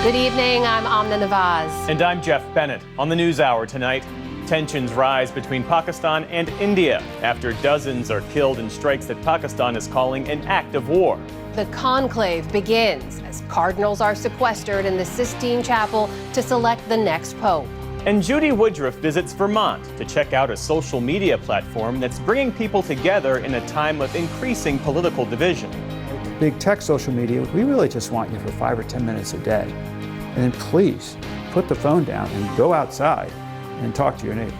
Good evening, I'm Amna Nawaz. And I'm Jeff Bennett. On the NewsHour tonight, tensions rise between Pakistan and India after dozens are killed in strikes that Pakistan is calling an act of war. The conclave begins as cardinals are sequestered in the Sistine Chapel to select the next pope. And Judy Woodruff visits Vermont to check out a social media platform that's bringing people together in a time of increasing political division. Big tech social media, we really just want you for 5 or 10 minutes a day. And then please put the phone down and go outside and talk to your neighbor.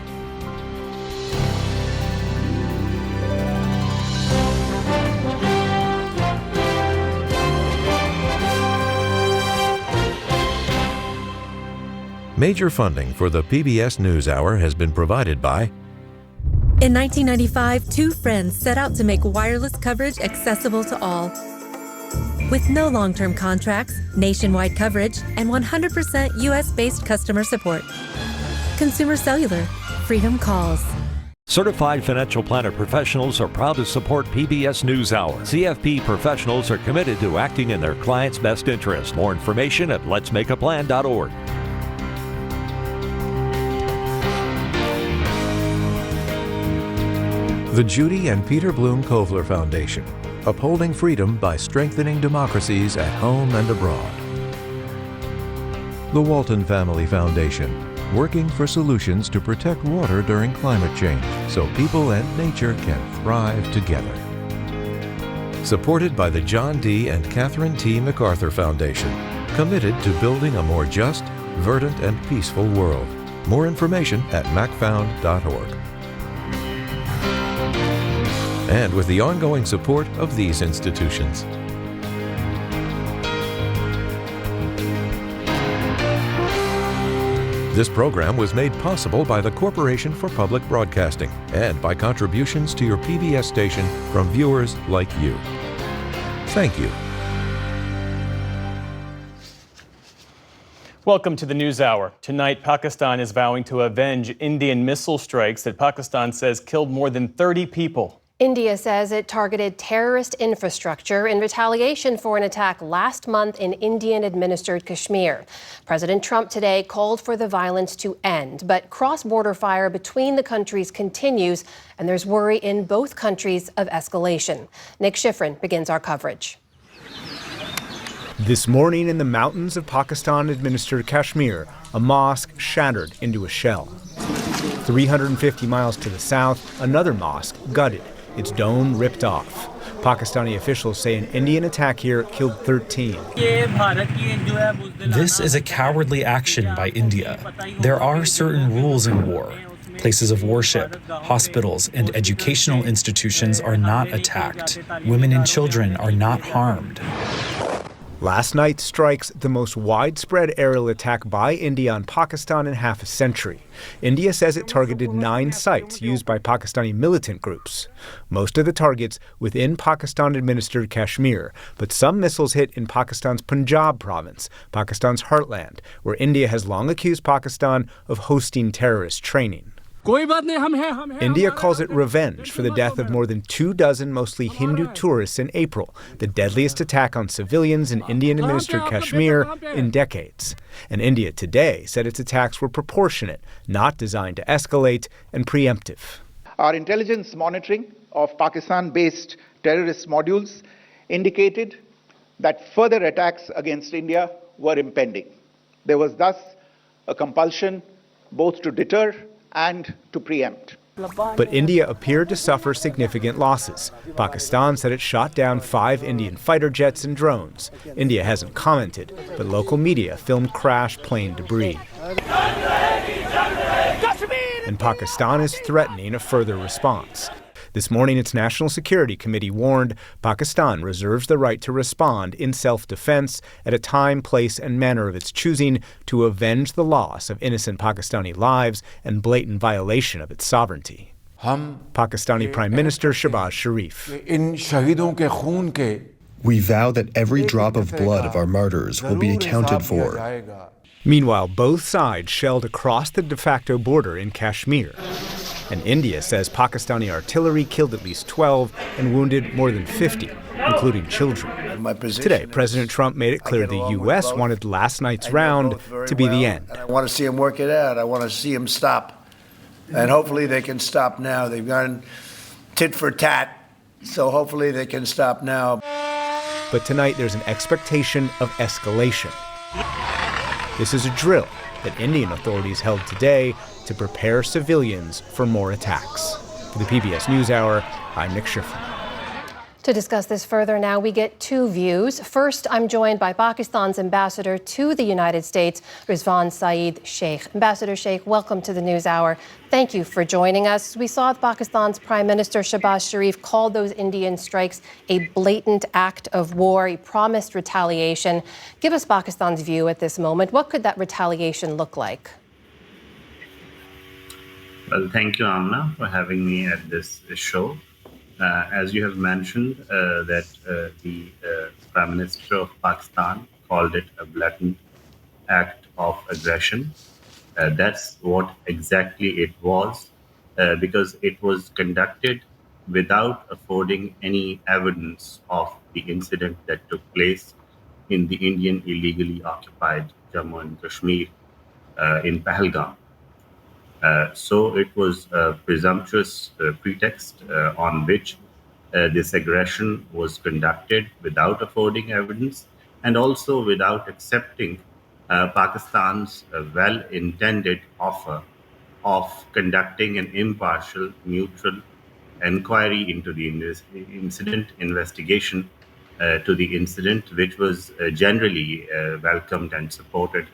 Major funding for the PBS NewsHour has been provided by... In 1995, two friends set out to make wireless coverage accessible to all. With no long-term contracts, nationwide coverage, and 100% US-based customer support. Consumer Cellular. Freedom calls. Certified financial planner professionals are proud to support PBS NewsHour. CFP professionals are committed to acting in their clients' best interest. More information at letsmakeaplan.org. The Judy and Peter Bloom Kovler Foundation, upholding freedom by strengthening democracies at home and abroad. The Walton Family Foundation, working for solutions to protect water during climate change so people and nature can thrive together. Supported by the John D. and Catherine T. MacArthur Foundation, committed to building a more just, verdant, and peaceful world. More information at macfound.org. And with the ongoing support of these institutions. This program was made possible by the Corporation for Public Broadcasting and by contributions to your PBS station from viewers like you. Thank you. Welcome to the NewsHour. Tonight, Pakistan is vowing to avenge Indian missile strikes that Pakistan says killed more than 30 people. India says it targeted terrorist infrastructure in retaliation for an attack last month in Indian-administered Kashmir. President Trump today called for the violence to end, but cross-border fire between the countries continues, and there's worry in both countries of escalation. Nick Schifrin begins our coverage. This morning in the mountains of Pakistan-administered Kashmir, a mosque shattered into a shell. 350 miles to the south, another mosque gutted, its dome ripped off. Pakistani officials say an Indian attack here killed 13. This is a cowardly action by India. There are certain rules in war. Places of worship, hospitals, and educational institutions are not attacked. Women and children are not harmed. Last night's strikes, the most widespread aerial attack by India on Pakistan in half a century. India says it targeted 9 sites used by Pakistani militant groups. Most of the targets within Pakistan-administered Kashmir, but some missiles hit in Pakistan's Punjab province, Pakistan's heartland, where India has long accused Pakistan of hosting terrorist training. India calls it revenge for the death of more than 24 mostly Hindu tourists in April, the deadliest attack on civilians in Indian-administered Kashmir in decades. And India today said its attacks were proportionate, not designed to escalate, and preemptive. Our intelligence monitoring of Pakistan-based terrorist modules indicated that further attacks against India were impending. There was thus a compulsion both to deter and to preempt. But India appeared to suffer significant losses. Pakistan said it shot down 5 Indian fighter jets and drones. India hasn't commented, but local media filmed crash plane debris. And Pakistan is threatening a further response. This morning, its National Security Committee warned Pakistan reserves the right to respond in self-defense at a time, place, and manner of its choosing to avenge the loss of innocent Pakistani lives and blatant violation of its sovereignty. Pakistani Prime Minister Shehbaz Sharif. We vow that every drop of blood of our martyrs will be accounted for. Meanwhile, both sides shelled across the de facto border in Kashmir. And India says Pakistani artillery killed at least 12 and wounded more than 50, including children. Today, President Trump made it clear the U.S. wanted last night's round to be the end. I want to see them work it out. I want to see them stop. And hopefully they can stop now. They've gone tit for tat, so hopefully they can stop now. But tonight, there's an expectation of escalation. This is a drill that Indian authorities held today to prepare civilians for more attacks. For the PBS NewsHour, I'm Nick Schifrin. To discuss this further now, we get two views. First, I'm joined by Pakistan's ambassador to the United States, Rizwan Saeed Sheikh. Ambassador Sheikh, welcome to the NewsHour. Thank you for joining us. We saw Pakistan's Prime Minister Shehbaz Sharif called those Indian strikes a blatant act of war. He promised retaliation. Give us Pakistan's view at this moment. What could that retaliation look like? Well, thank you, Amna, for having me at this show. As you have mentioned, that the Prime Minister of Pakistan called it a blatant act of aggression. That's what exactly it was, because it was conducted without affording any evidence of the incident that took place in the Indian illegally occupied Jammu and Kashmir in Pahalgam. So it was a presumptuous pretext on which this aggression was conducted without affording evidence and also without accepting Pakistan's well-intended offer of conducting an impartial, neutral inquiry into the incident, investigation to the incident, which was generally welcomed and supported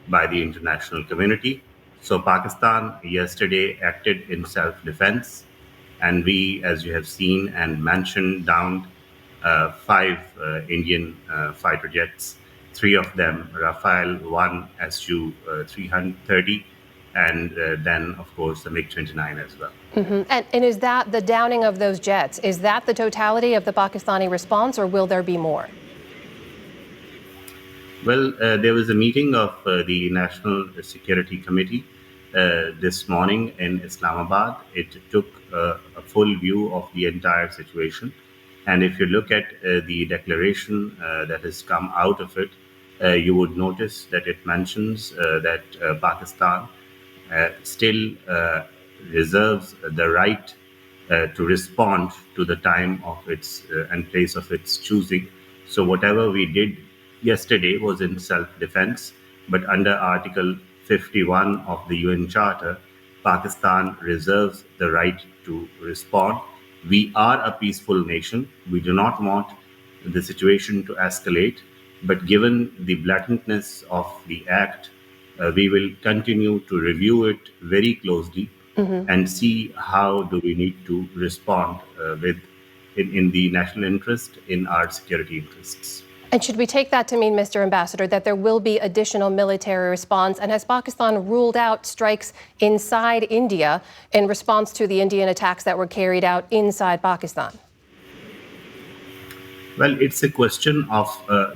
by the international community. So Pakistan yesterday acted in self-defense, and we, as you have seen and mentioned, downed 5 Indian fighter jets, 3 of them Rafale, 1 Su-330, and then, of course, the MiG-29 as well. Mm-hmm. And is that the downing of those jets? Is that the totality of the Pakistani response, or will there be more? Well, there was a meeting of the National Security Committee this morning in Islamabad. It took a full view of the entire situation. And if you look at the declaration that has come out of it, you would notice that it mentions that Pakistan still reserves the right to respond to the time of its and place of its choosing. So whatever we did yesterday was in self-defense, but under Article 51 of the UN Charter, Pakistan reserves the right to respond. We are a peaceful nation. We do not want the situation to escalate, but given the blatantness of the act, we will continue to review it very closely and see how do we need to respond in the national interest, in our security interests. And should we take that to mean, Mr. Ambassador, that there will be additional military response? And has Pakistan ruled out strikes inside India in response to the Indian attacks that were carried out inside Pakistan? Well, it's a question of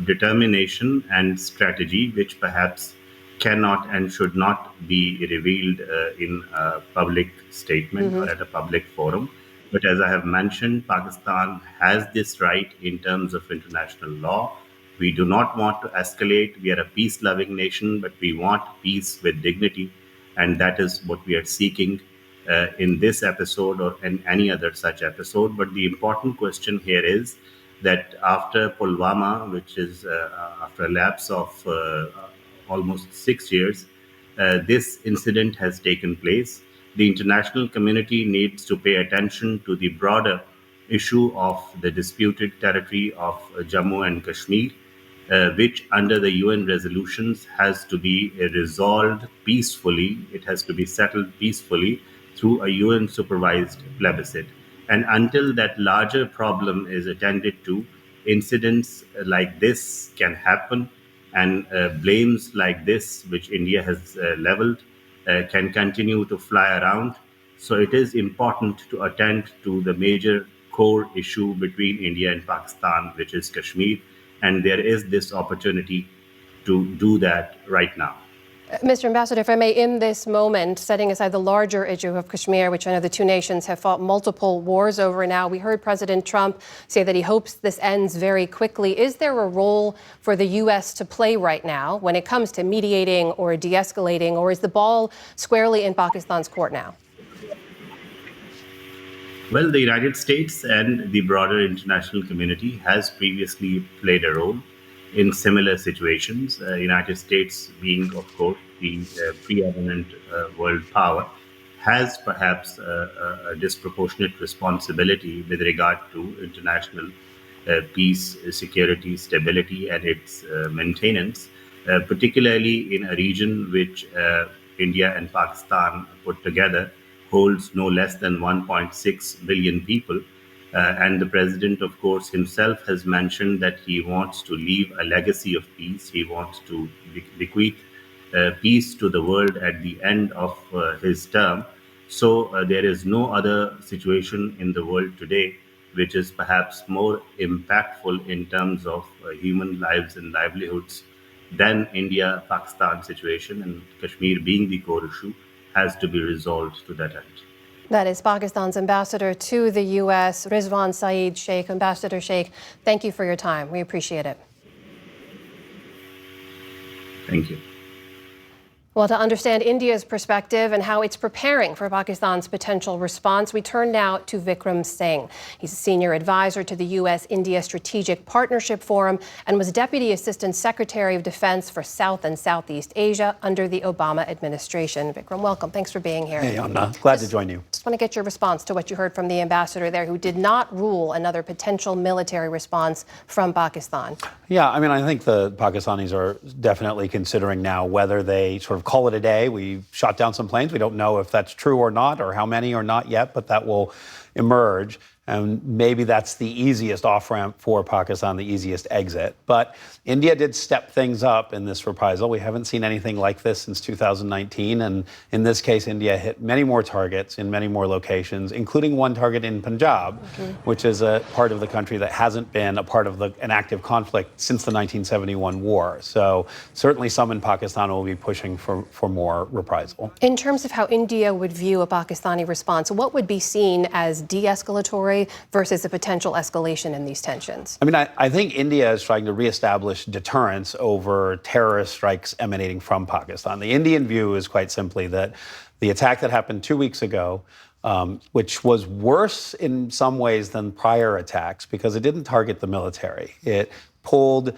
determination and strategy, which perhaps cannot and should not be revealed in a public statement or at a public forum. But as I have mentioned, Pakistan has this right in terms of international law. We do not want to escalate. We are a peace-loving nation, but we want peace with dignity. And that is what we are seeking in this episode or in any other such episode. But the important question here is that after Pulwama, which is after a lapse of almost 6 years, this incident has taken place. The international community needs to pay attention to the broader issue of the disputed territory of Jammu and Kashmir, which under the UN resolutions has to be resolved peacefully. It has to be settled peacefully through a UN supervised plebiscite. And until that larger problem is attended to, incidents like this can happen, and blames like this, which India has leveled, can continue to fly around. So it is important to attend to the major core issue between India and Pakistan, which is Kashmir. And there is this opportunity to do that right now. Mr. Ambassador, if I may, in this moment, setting aside the larger issue of Kashmir, which I know the two nations have fought multiple wars over now, we heard President Trump say that he hopes this ends very quickly. Is there a role for the U.S. to play right now when it comes to mediating or de-escalating, or is the ball squarely in Pakistan's court now? Well, the United States and the broader international community has previously played a role in similar situations. United States, being, of course, the preeminent world power, has perhaps a disproportionate responsibility with regard to international peace, security, stability, and its maintenance, particularly in a region which India and Pakistan put together holds no less than 1.6 billion people. And the president, of course, himself has mentioned that he wants to leave a legacy of peace. He wants to bequeath peace to the world at the end of his term. So there is no other situation in the world today which is perhaps more impactful in terms of human lives and livelihoods than India-Pakistan situation, and Kashmir being the core issue has to be resolved to that end. That is Pakistan's ambassador to the U.S., Rizwan Saeed Sheikh. Ambassador Sheikh, thank you for your time. We appreciate it. Thank you. Well, to understand India's perspective and how it's preparing for Pakistan's potential response, we turn now to Vikram Singh. He's a senior advisor to the U.S.-India Strategic Partnership Forum and was Deputy Assistant Secretary of Defense for South and Southeast Asia under the Obama administration. Vikram, welcome. Thanks for being here. Hey, I'm glad to join you. Just want to get your response to what you heard from the ambassador there, who did not rule another potential military response from Pakistan. Yeah, I mean, I think the Pakistanis are definitely considering now whether they sort of call it a day. We shot down some planes. We don't know if that's true or not, or how many or not yet, but that will emerge. And maybe that's the easiest off-ramp for Pakistan, the easiest exit. But India did step things up in this reprisal. We haven't seen anything like this since 2019. And in this case, India hit many more targets in many more locations, including one target in Punjab, which is a part of the country that hasn't been a part of an active conflict since the 1971 war. So certainly some in Pakistan will be pushing for more reprisal. In terms of how India would view a Pakistani response, what would be seen as de-escalatory versus a potential escalation in these tensions? I mean, I think India is trying to reestablish deterrence over terrorist strikes emanating from Pakistan. The Indian view is quite simply that the attack that happened 2 weeks ago, which was worse in some ways than prior attacks because it didn't target the military. It pulled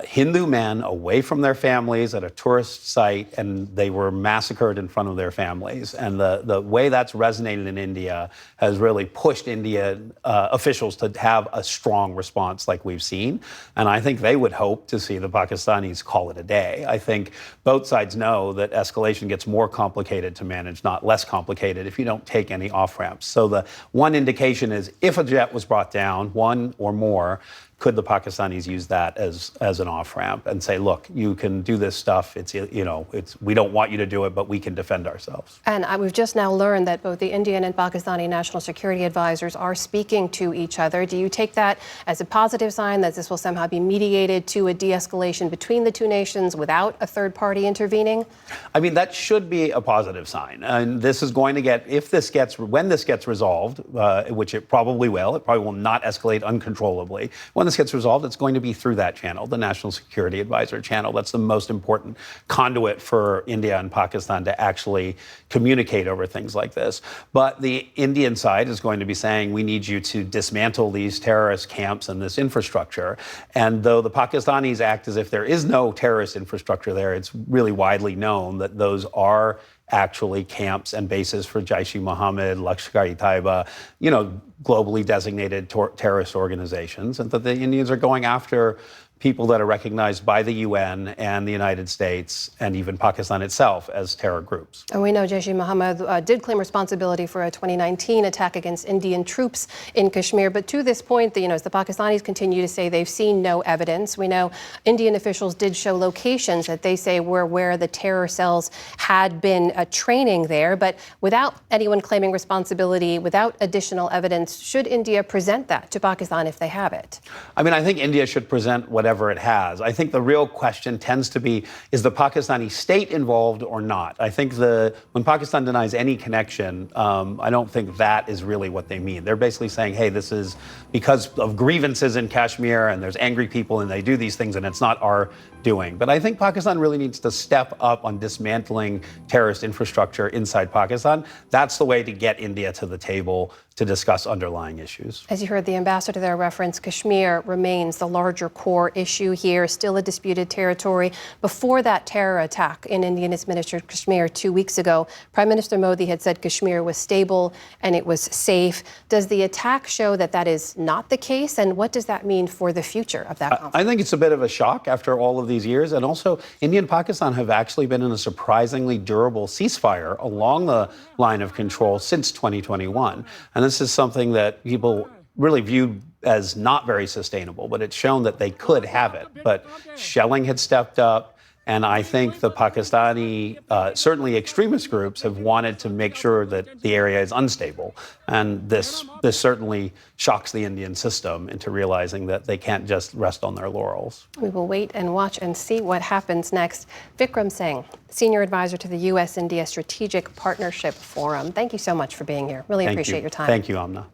Hindu men away from their families at a tourist site, and they were massacred in front of their families. And the way that's resonated in India has really pushed Indian officials to have a strong response like we've seen. And I think they would hope to see the Pakistanis call it a day. I think both sides know that escalation gets more complicated to manage, not less complicated, if you don't take any off-ramps. So the one indication is if a jet was brought down, one or more, could the Pakistanis use that as an off-ramp and say, look, you can do this stuff. We don't want you to do it, but we can defend ourselves. And we've just now learned that both the Indian and Pakistani national security advisors are speaking to each other. Do you take that as a positive sign that this will somehow be mediated to a de-escalation between the two nations without a third party intervening? I mean, that should be a positive sign. And this is going to when this gets resolved, which it probably will not escalate uncontrollably. When this gets resolved, it's going to be through that channel, the National Security Advisor channel. That's the most important conduit for India and Pakistan to actually communicate over things like this. But the Indian side is going to be saying, we need you to dismantle these terrorist camps and this infrastructure. And though the Pakistanis act as if there is no terrorist infrastructure there, it's really widely known that those are actually camps and bases for Jaish-e-Mohammed, Lashkar-e-Taiba, globally designated terrorist organizations, and that the Indians are going after people that are recognized by the UN and the United States and even Pakistan itself as terror groups. And we know Jaish-e-Mohammed did claim responsibility for a 2019 attack against Indian troops in Kashmir. But to this point, as the Pakistanis continue to say they've seen no evidence, we know Indian officials did show locations that they say were where the terror cells had been training there. But without anyone claiming responsibility, without additional evidence, should India present that to Pakistan if they have it? I mean, I think India should present whatever whatever it has. I think the real question tends to be, is the Pakistani state involved or not? I think when Pakistan denies any connection, I don't think that is really what they mean. They're basically saying, hey, this is because of grievances in Kashmir and there's angry people and they do these things and it's not our doing. But I think Pakistan really needs to step up on dismantling terrorist infrastructure inside Pakistan. That's the way to get India to the table to discuss underlying issues. As you heard the ambassador there reference, Kashmir remains the larger core issue here, still a disputed territory. Before that terror attack in Indian-administered Kashmir 2 weeks ago, Prime Minister Modi had said Kashmir was stable and it was safe. Does the attack show that that is not the case? And what does that mean for the future of that conflict? I think it's a bit of a shock after all of these years. And also, India and Pakistan have actually been in a surprisingly durable ceasefire along the line of control since 2021. And this is something that people really viewed as not very sustainable, but it's shown that they could have it. But shelling had stepped up. And I think the Pakistani, certainly extremist groups, have wanted to make sure that the area is unstable. And this certainly shocks the Indian system into realizing that they can't just rest on their laurels. We will wait and watch and see what happens next. Vikram Singh, Senior Advisor to the U.S.-India Strategic Partnership Forum. Thank you so much for being here. Really appreciate your time. Thank you, Amna.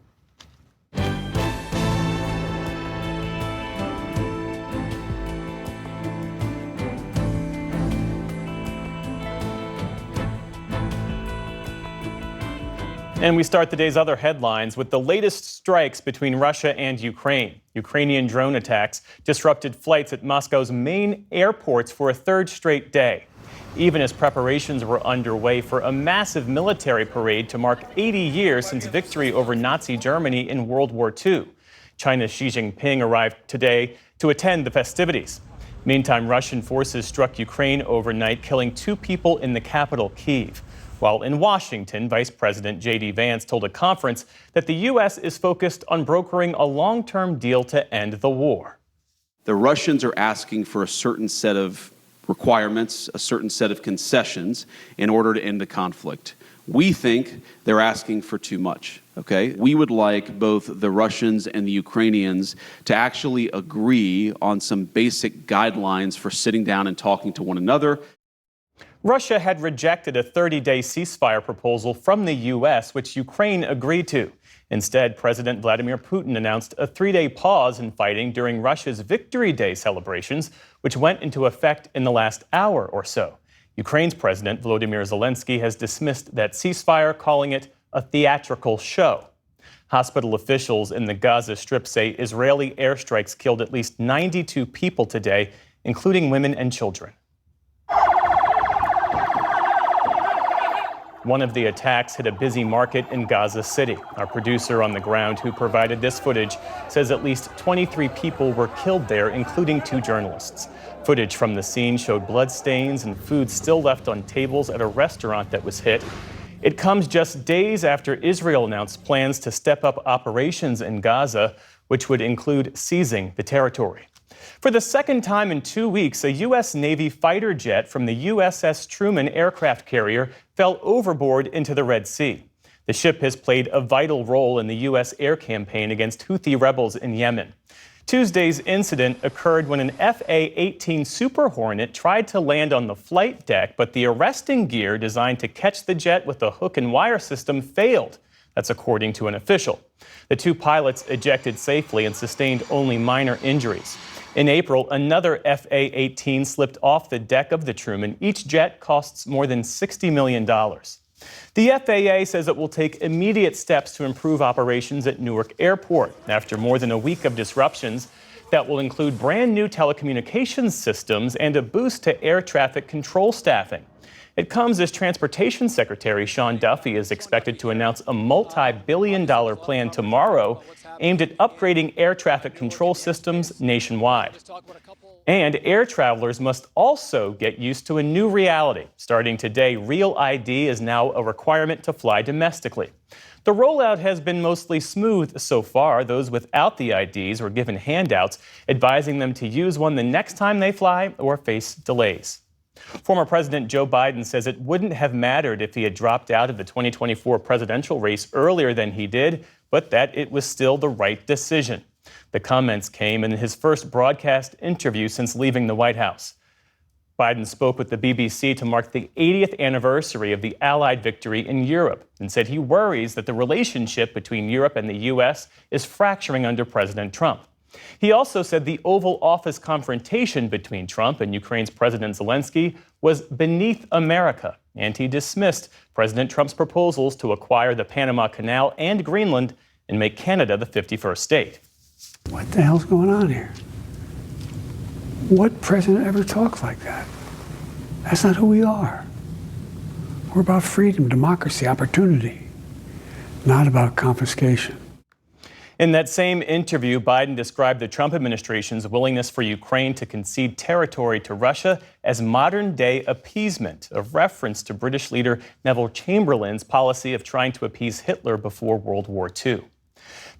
And we start the day's other headlines with the latest strikes between Russia and Ukraine. Ukrainian drone attacks disrupted flights at Moscow's main airports for a third straight day, even as preparations were underway for a massive military parade to mark 80 years since victory over Nazi Germany in World War II. China's Xi Jinping arrived today to attend the festivities. Meantime, Russian forces struck Ukraine overnight, killing 2 people in the capital, Kyiv. While in Washington, Vice President J.D. Vance told a conference that the U.S. is focused on brokering a long-term deal to end the war. The Russians are asking for a certain set of requirements, a certain set of concessions in order to end the conflict. We think they're asking for too much, okay? We would like both the Russians and the Ukrainians to actually agree on some basic guidelines for sitting down and talking to one another. Russia had rejected a 30-day ceasefire proposal from the U.S., which Ukraine agreed to. Instead, President Vladimir Putin announced a 3-day pause in fighting during Russia's Victory Day celebrations, which went into effect in the last hour or so. Ukraine's President Volodymyr Zelensky has dismissed that ceasefire, calling it a theatrical show. Hospital officials in the Gaza Strip say Israeli airstrikes killed at least 92 people today, including women and children. One of the attacks hit a busy market in Gaza City. Our producer on the ground, who provided this footage, says at least 23 people were killed there, including 2 journalists. Footage from the scene showed bloodstains and food still left on tables at a restaurant that was hit. It comes just days after Israel announced plans to step up operations in Gaza, which would include seizing the territory. For the second time in 2 weeks, a U.S. Navy fighter jet from the USS Truman aircraft carrier fell overboard into the Red Sea. The ship has played a vital role in the U.S. air campaign against Houthi rebels in Yemen. Tuesday's incident occurred when an FA-18 Super Hornet tried to land on the flight deck, but the arresting gear designed to catch the jet with a hook and wire system failed. That's according to an official. The 2 pilots ejected safely and sustained only minor injuries. In April, another FA-18 slipped off the deck of the Truman. Each jet costs more than $60 million. The FAA says it will take immediate steps to improve operations at Newark Airport after more than a week of disruptions that will include brand new telecommunications systems and a boost to air traffic control staffing. It comes as Transportation Secretary Sean Duffy is expected to announce a multi-billion-dollar plan tomorrow aimed at upgrading air traffic control systems nationwide. And air travelers must also get used to a new reality. Starting today, Real ID is now a requirement to fly domestically. The rollout has been mostly smooth so far. Those without the IDs were given handouts advising them to use one the next time they fly or face delays. Former President Joe Biden says it wouldn't have mattered if he had dropped out of the 2024 presidential race earlier than he did, but that it was still the right decision. The comments came in his first broadcast interview since leaving the White House. Biden spoke with the BBC to mark the 80th anniversary of the Allied victory in Europe and said he worries that the relationship between Europe and the U.S. is fracturing under President Trump. He also said the Oval Office confrontation between Trump and Ukraine's President Zelensky was beneath America, and he dismissed President Trump's proposals to acquire the Panama Canal and Greenland and make Canada the 51st state. What the hell's going on here? What president ever talks like that? That's not who we are. We're about freedom, democracy, opportunity, not about confiscation. In that same interview, Biden described the Trump administration's willingness for Ukraine to concede territory to Russia as modern-day appeasement, a reference to British leader Neville Chamberlain's policy of trying to appease Hitler before World War II.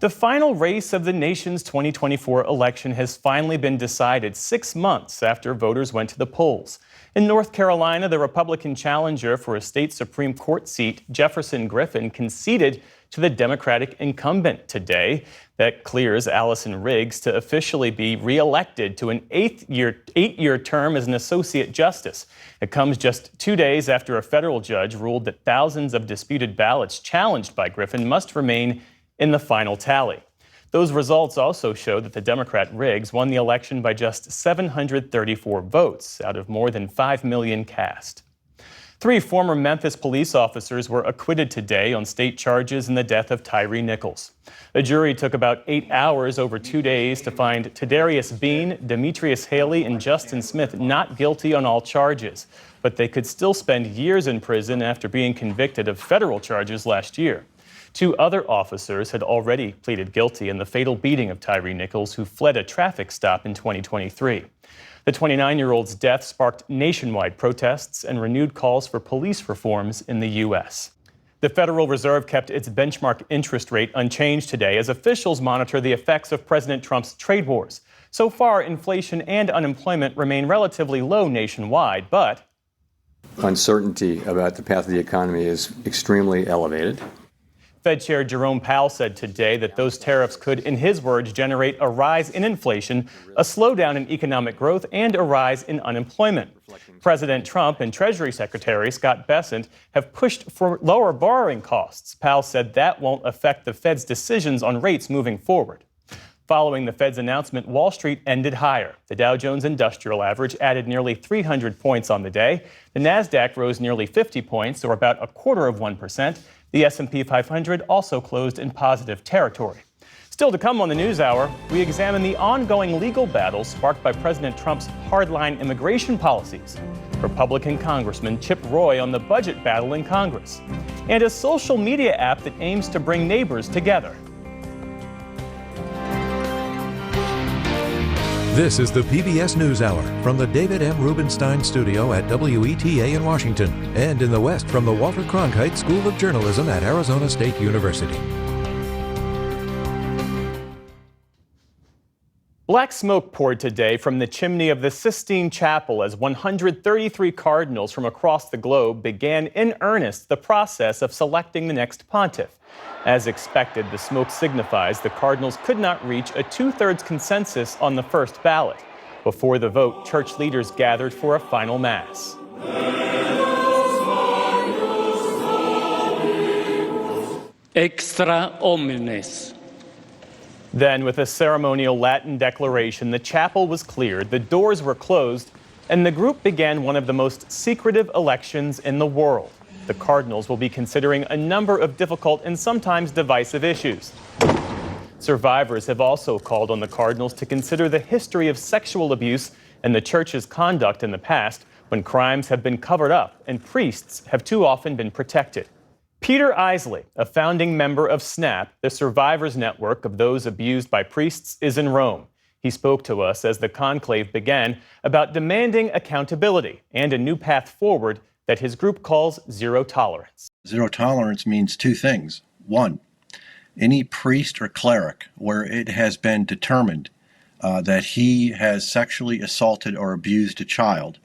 The final race of the nation's 2024 election has finally been decided 6 months after voters went to the polls. In North Carolina, the Republican challenger for a state Supreme Court seat, Jefferson Griffin, conceded to the Democratic incumbent today. That clears Allison Riggs to officially be reelected to an eight-year term as an associate justice. It comes just 2 days after a federal judge ruled that thousands of disputed ballots challenged by Griffin must remain in the final tally. Those results also show that the Democrat Riggs won the election by just 734 votes out of more than 5 million cast. 3 former Memphis police officers were acquitted today on state charges in the death of Tyree Nichols. A jury took about 8 hours over 2 days to find Tadarius Bean, Demetrius Haley, and Justin Smith not guilty on all charges, but they could still spend years in prison after being convicted of federal charges last year. 2 other officers had already pleaded guilty in the fatal beating of Tyree Nichols, who fled a traffic stop in 2023. The 29-year-old's death sparked nationwide protests and renewed calls for police reforms in the U.S. The Federal Reserve kept its benchmark interest rate unchanged today as officials monitor the effects of President Trump's trade wars. So far, inflation and unemployment remain relatively low nationwide, but uncertainty about the path of the economy is extremely elevated. Fed Chair Jerome Powell said today that those tariffs could, in his words, generate a rise in inflation, a slowdown in economic growth, and a rise in unemployment. President Trump and Treasury Secretary Scott Bessent have pushed for lower borrowing costs. Powell said that won't affect the Fed's decisions on rates moving forward. Following the Fed's announcement, Wall Street ended higher. The Dow Jones Industrial Average added nearly 300 points on the day. The Nasdaq rose nearly 50 points, or about 0.25%. The S&P 500 also closed in positive territory. Still to come on the NewsHour, we examine the ongoing legal battles sparked by President Trump's hardline immigration policies, Republican Congressman Chip Roy on the budget battle in Congress, and a social media app that aims to bring neighbors together. This is the PBS NewsHour from the David M. Rubenstein Studio at WETA in Washington, and in the West from the Walter Cronkite School of Journalism at Arizona State University. Black smoke poured today from the chimney of the Sistine Chapel as 133 cardinals from across the globe began in earnest the process of selecting the next pontiff. As expected, the smoke signifies the cardinals could not reach a 2/3 consensus on the first ballot. Before the vote, church leaders gathered for a final mass. Extra omnes. Then, with a ceremonial Latin declaration, the chapel was cleared, the doors were closed, and the group began one of the most secretive elections in the world. The cardinals will be considering a number of difficult and sometimes divisive issues. Survivors have also called on the cardinals to consider the history of sexual abuse and the church's conduct in the past when crimes have been covered up and priests have too often been protected. Peter Isley, a founding member of SNAP, the survivors network of those abused by priests, is in Rome. He spoke to us as the conclave began about demanding accountability and a new path forward that his group calls zero tolerance. Zero tolerance means 2 things. 1, any priest or cleric where it has been determined that he has sexually assaulted or abused a child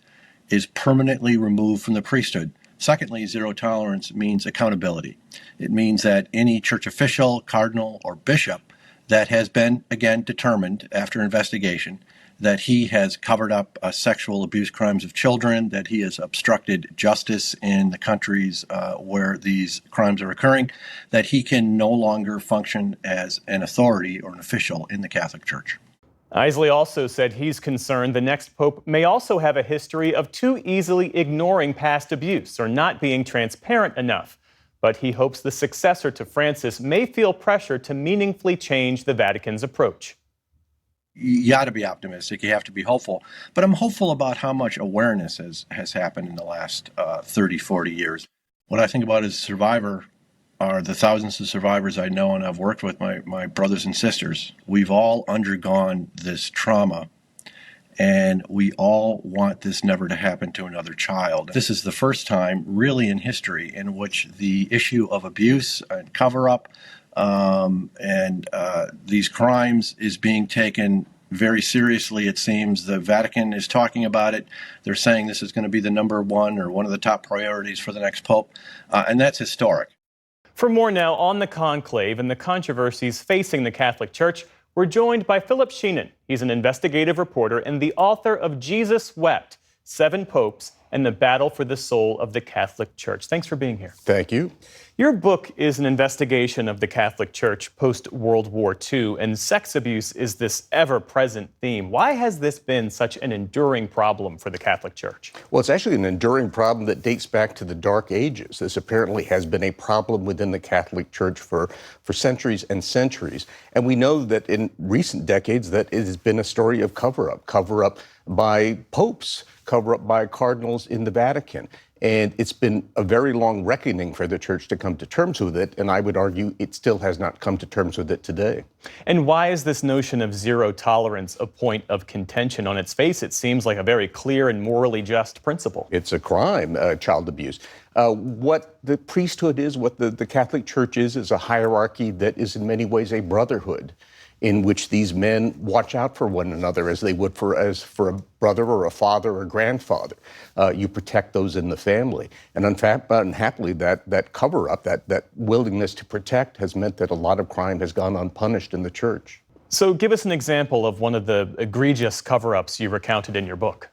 is permanently removed from the priesthood. Secondly, zero tolerance means accountability. It means that any church official, cardinal, or bishop that has been, again, determined after investigation that he has covered up sexual abuse crimes of children, that he has obstructed justice in the countries where these crimes are occurring, that he can no longer function as an authority or an official in the Catholic Church. Isley also said he's concerned the next pope may also have a history of too easily ignoring past abuse or not being transparent enough. But he hopes the successor to Francis may feel pressure to meaningfully change the Vatican's approach. You got to be optimistic. You have to be hopeful. But I'm hopeful about how much awareness has happened in the last 30, 40 years. What I think about as a survivor are the thousands of survivors I know and I've worked with, my brothers and sisters. We've all undergone this trauma, and we all want this never to happen to another child. This is the first time, really, in history in which the issue of abuse and cover-up and these crimes is being taken very seriously, it seems. The Vatican is talking about it. They're saying this is going to be the number one or one of the top priorities for the next pope, and that's historic. For more now on the conclave and the controversies facing the Catholic Church, we're joined by Philip Sheenan. He's an investigative reporter and the author of Jesus Wept, 7 Popes and the Battle for the Soul of the Catholic Church. Thanks for being here. Thank you. Your book is an investigation of the Catholic Church post-World War II, and sex abuse is this ever-present theme. Why has this been such an enduring problem for the Catholic Church? Well, it's actually an enduring problem that dates back to the Dark Ages. This apparently has been a problem within the Catholic Church for centuries and centuries. And we know that in recent decades that it has been a story of cover-up by popes, cover-up by cardinals in the Vatican. And it's been a very long reckoning for the church to come to terms with it, and I would argue it still has not come to terms with it today. And why is this notion of zero tolerance a point of contention? On its face, it seems like a very clear and morally just principle. It's a crime, child abuse. What the priesthood is, what the Catholic Church is a hierarchy that is in many ways a brotherhood, in which these men watch out for one another as they would for a brother or a father or grandfather. You protect those in the family. And unhappily, that cover-up, that willingness to protect has meant that a lot of crime has gone unpunished in the church. So give us an example of one of the egregious cover-ups you recounted in your book.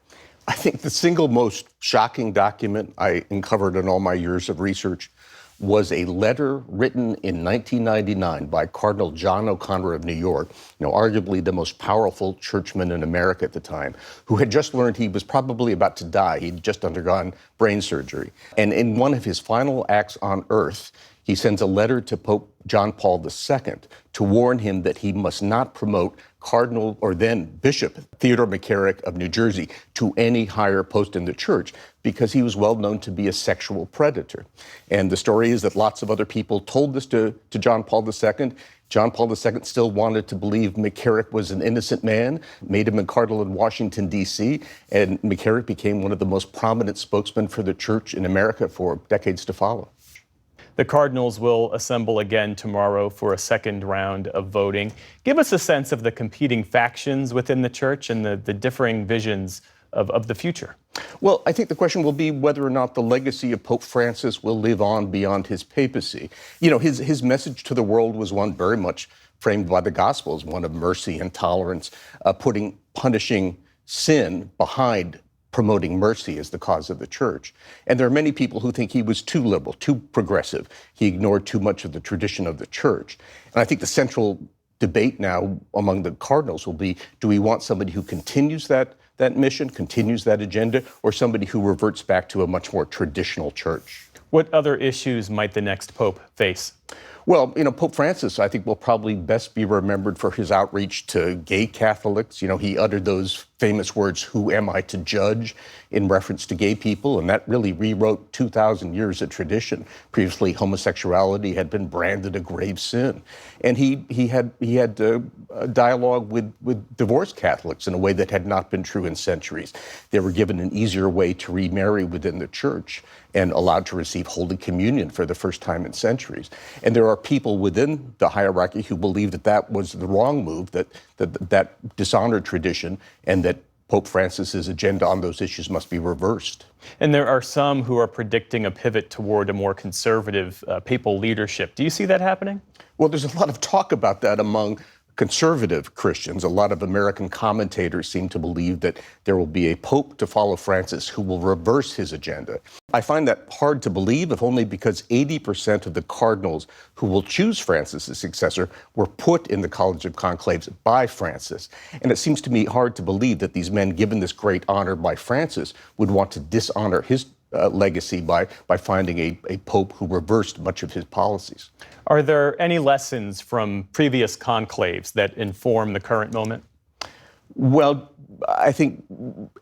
I think the single most shocking document I uncovered in all my years of research was a letter written in 1999 by Cardinal John O'Connor of New York, arguably the most powerful churchman in America at the time, who had just learned he was probably about to die. He'd just undergone brain surgery. And in one of his final acts on earth, he sends a letter to Pope John Paul II to warn him that he must not promote Cardinal or then Bishop Theodore McCarrick of New Jersey to any higher post in the church because he was well known to be a sexual predator. And the story is that lots of other people told this to John Paul II. John Paul II still wanted to believe McCarrick was an innocent man, made him a cardinal in Washington, D.C., and McCarrick became one of the most prominent spokesmen for the church in America for decades to follow. The Cardinals will assemble again tomorrow for a second round of voting. Give us a sense of the competing factions within the church and the differing visions of the future. Well, I think the question will be whether or not the legacy of Pope Francis will live on beyond his papacy. His message to the world was one very much framed by the Gospels, one of mercy and tolerance, punishing sin behind promoting mercy as the cause of the church. And there are many people who think he was too liberal, too progressive. He ignored too much of the tradition of the church. And I think the central debate now among the cardinals will be, do we want somebody who continues that mission, continues that agenda, or somebody who reverts back to a much more traditional church? What other issues might the next pope face? Well, Pope Francis, I think, will probably best be remembered for his outreach to gay Catholics. He uttered those famous words, "Who am I to judge?" in reference to gay people, and that really rewrote 2,000 years of tradition. Previously, homosexuality had been branded a grave sin. And he had a dialogue with divorced Catholics in a way that had not been true in centuries. They were given an easier way to remarry within the church and allowed to receive Holy Communion for the first time in centuries. And there are people within the hierarchy who believe that was the wrong move, that dishonored tradition, and that Pope Francis's agenda on those issues must be reversed. And there are some who are predicting a pivot toward a more conservative papal leadership. Do you see that happening? Well, there's a lot of talk about that among conservative Christians, a lot of American commentators seem to believe that there will be a pope to follow Francis who will reverse his agenda. I find that hard to believe, if only because 80% of the cardinals who will choose Francis as successor were put in the College of Conclaves by Francis. And it seems to me hard to believe that these men, given this great honor by Francis, would want to dishonor his legacy by finding a pope who reversed much of his policies. Are there any lessons from previous conclaves that inform the current moment? Well, I think,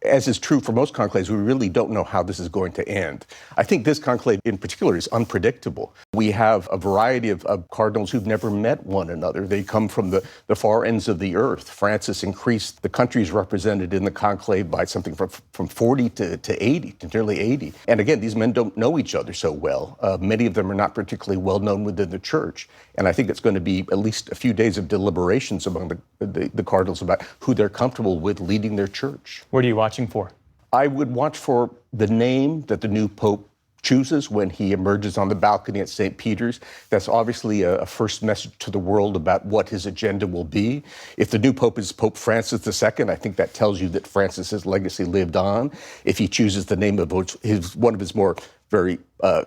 as is true for most conclaves, we really don't know how this is going to end. I think this conclave in particular is unpredictable. We have a variety of cardinals who've never met one another. They come from the far ends of the earth. Francis increased the countries represented in the conclave by something from 40 to 80, to nearly 80. And again, these men don't know each other so well. Many of them are not particularly well known within the church. And I think it's going to be at least a few days of deliberations among the cardinals about who they're comfortable with leading their church. What are you watching for? I would watch for the name that the new pope chooses when he emerges on the balcony at St. Peter's. That's obviously a first message to the world about what his agenda will be. If the new pope is Pope Francis II, I think that tells you that Francis's legacy lived on. If he chooses the name of one of his more very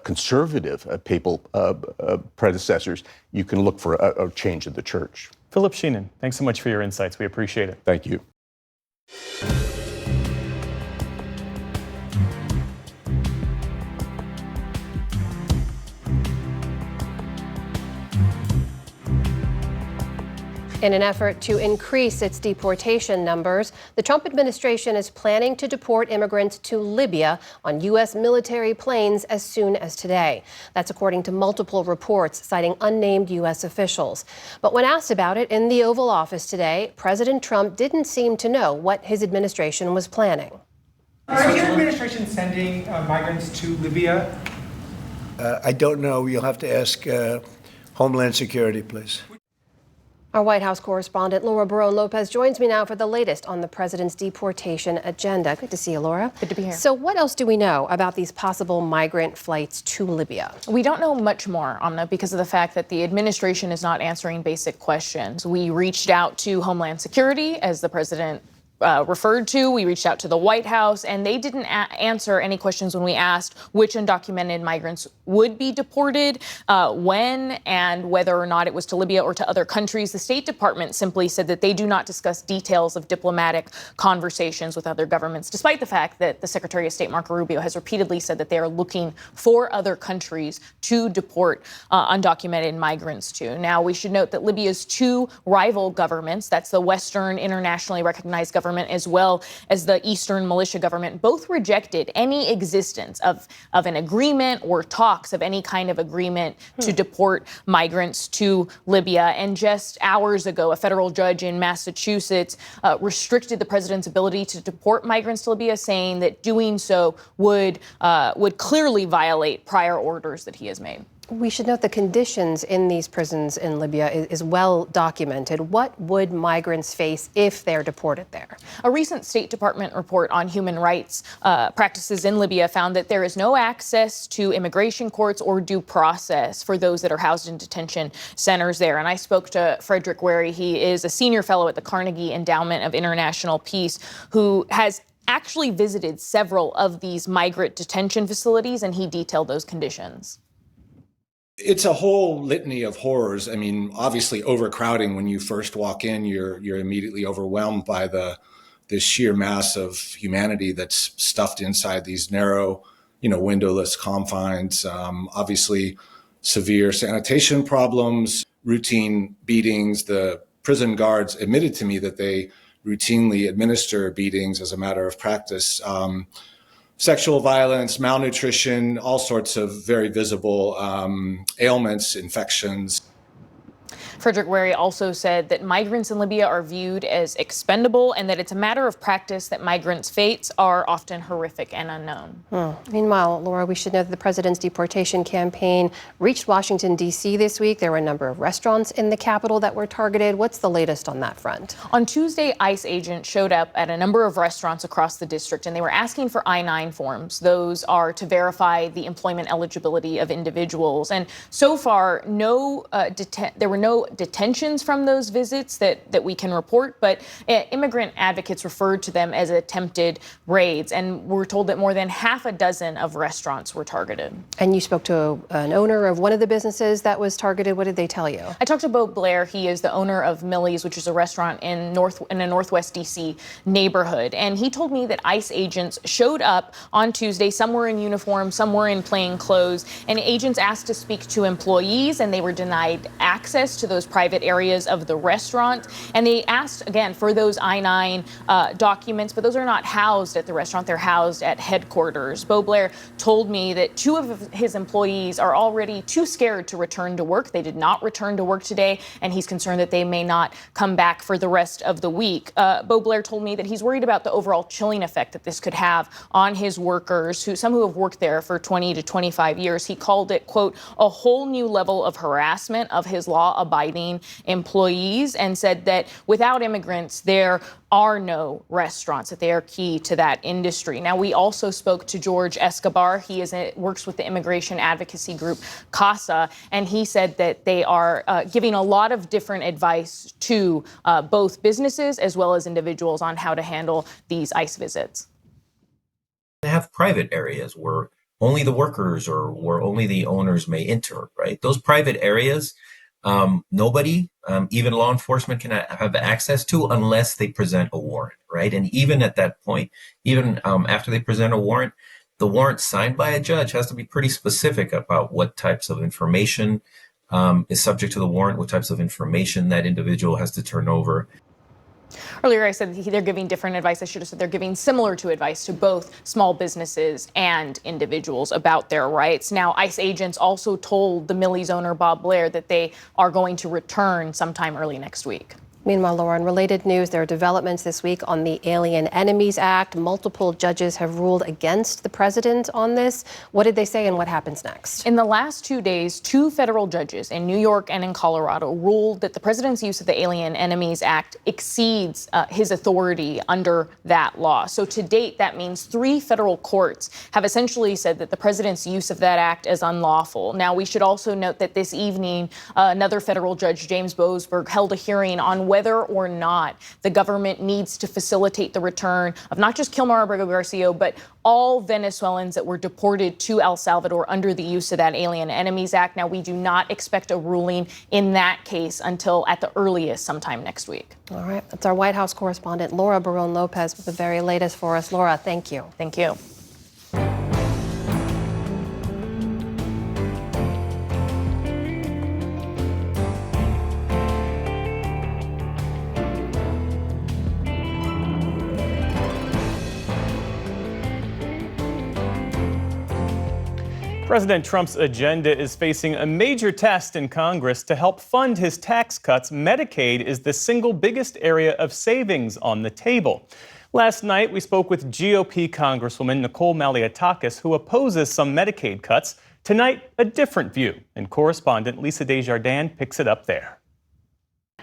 conservative papal predecessors, you can look for a change in the church. Philip Sheenan, thanks so much for your insights. We appreciate it. Thank you. In an effort to increase its deportation numbers, the Trump administration is planning to deport immigrants to Libya on U.S. military planes as soon as today. That's according to multiple reports citing unnamed U.S. officials. But when asked about it in the Oval Office today, President Trump didn't seem to know what his administration was planning. Is your administration sending migrants to Libya? I don't know. You'll have to ask Homeland Security, please. Our White House correspondent Laura Barone-Lopez joins me now for the latest on the president's deportation agenda. Good to see you, Laura. Good to be here. So what else do we know about these possible migrant flights to Libya? We don't know much more, Amna, because of the fact that the administration is not answering basic questions. We reached out to Homeland Security, as the president referred to. We reached out to the White House, and they didn't answer any questions when we asked which undocumented migrants would be deported, when, and whether or not it was to Libya or to other countries. The State Department simply said that they do not discuss details of diplomatic conversations with other governments, despite the fact that the Secretary of State, Marco Rubio, has repeatedly said that they are looking for other countries to deport undocumented migrants to. Now, we should note that Libya's two rival governments, that's the Western internationally recognized government as well as the Eastern militia government, both rejected any existence of an agreement or talks of any kind of agreement to deport migrants to Libya. And just hours ago, a federal judge in Massachusetts restricted the president's ability to deport migrants to Libya, saying that doing so would clearly violate prior orders that he has made. We should note the conditions in these prisons in Libya is well documented. What would migrants face if they're deported there? A recent State Department report on human rights practices in Libya found that there is no access to immigration courts or due process for those that are housed in detention centers there. And I spoke to Frederick Wary. He is a senior fellow at the Carnegie Endowment of International Peace, who has actually visited several of these migrant detention facilities, and he detailed those conditions. It's a whole litany of horrors. I mean, obviously overcrowding. When you first walk in, you're immediately overwhelmed by the sheer mass of humanity that's stuffed inside these narrow, windowless confines. Obviously, severe sanitation problems, routine beatings. The prison guards admitted to me that they routinely administer beatings as a matter of practice. Sexual violence, malnutrition, all sorts of very visible ailments, infections. Frederick Wary also said that migrants in Libya are viewed as expendable and that it's a matter of practice that migrants' fates are often horrific and unknown. Meanwhile, Laura, we should know that the president's deportation campaign reached Washington, D.C. this week. There were a number of restaurants in the capital that were targeted. What's the latest on that front? On Tuesday, ICE agents showed up at a number of restaurants across the district, and they were asking for I-9 forms. Those are to verify the employment eligibility of individuals. And so far, there were no detentions from those visits that we can report, but immigrant advocates referred to them as attempted raids, and we're told that more than half a dozen of restaurants were targeted. And you spoke to an owner of one of the businesses that was targeted. What did they tell you? I talked to Bo Blair. He is the owner of Millie's, which is a restaurant in a Northwest D.C. neighborhood, and he told me that ICE agents showed up on Tuesday. Some were in uniform, some were in plain clothes, and agents asked to speak to employees, and they were denied access to those private areas of the restaurant. And they asked, again, for those I-9 documents, but those are not housed at the restaurant. They're housed at headquarters. Bo Blair told me that 2 of his employees are already too scared to return to work. They did not return to work today, and he's concerned that they may not come back for the rest of the week. Bo Blair told me that he's worried about the overall chilling effect that this could have on his workers, some who have worked there for 20 to 25 years. He called it, quote, a whole new level of harassment of his law-abiding employees, and said that without immigrants, there are no restaurants, that they are key to that industry. Now, we also spoke to George Escobar. He works with the immigration advocacy group CASA, and he said that they are giving a lot of different advice to both businesses as well as individuals on how to handle these ICE visits. They have private areas where only the workers or where only the owners may enter, right? Those private areas, nobody, even law enforcement, can have access to unless they present a warrant, right? And even at that point, even after they present a warrant, the warrant signed by a judge has to be pretty specific about what types of information is subject to the warrant, what types of information that individual has to turn over. Earlier, I said they're giving different advice. I should have said they're giving similar to advice to both small businesses and individuals about their rights. Now, ICE agents also told the Millie's owner, Bob Blair, that they are going to return sometime early next week. Meanwhile, Laura, in related news, there are developments this week on the Alien Enemies Act. Multiple judges have ruled against the president on this. What did they say and what happens next? In the last 2 days, 2 federal judges in New York and in Colorado ruled that the president's use of the Alien Enemies Act exceeds his authority under that law. So to date, that means 3 federal courts have essentially said that the president's use of that act is unlawful. Now, we should also note that this evening, another federal judge, James Boasberg, held a hearing on whether or not the government needs to facilitate the return of not just Kilmar Abrego Garcia, but all Venezuelans that were deported to El Salvador under the use of that Alien Enemies Act. Now, we do not expect a ruling in that case until at the earliest sometime next week. All right. That's our White House correspondent, Laura Barón Lopez, with the very latest for us. Laura, thank you. Thank you. President Trump's agenda is facing a major test in Congress to help fund his tax cuts. Medicaid is the single biggest area of savings on the table. Last night, we spoke with GOP Congresswoman Nicole Malliotakis, who opposes some Medicaid cuts. Tonight, a different view, and correspondent Lisa Desjardins picks it up there.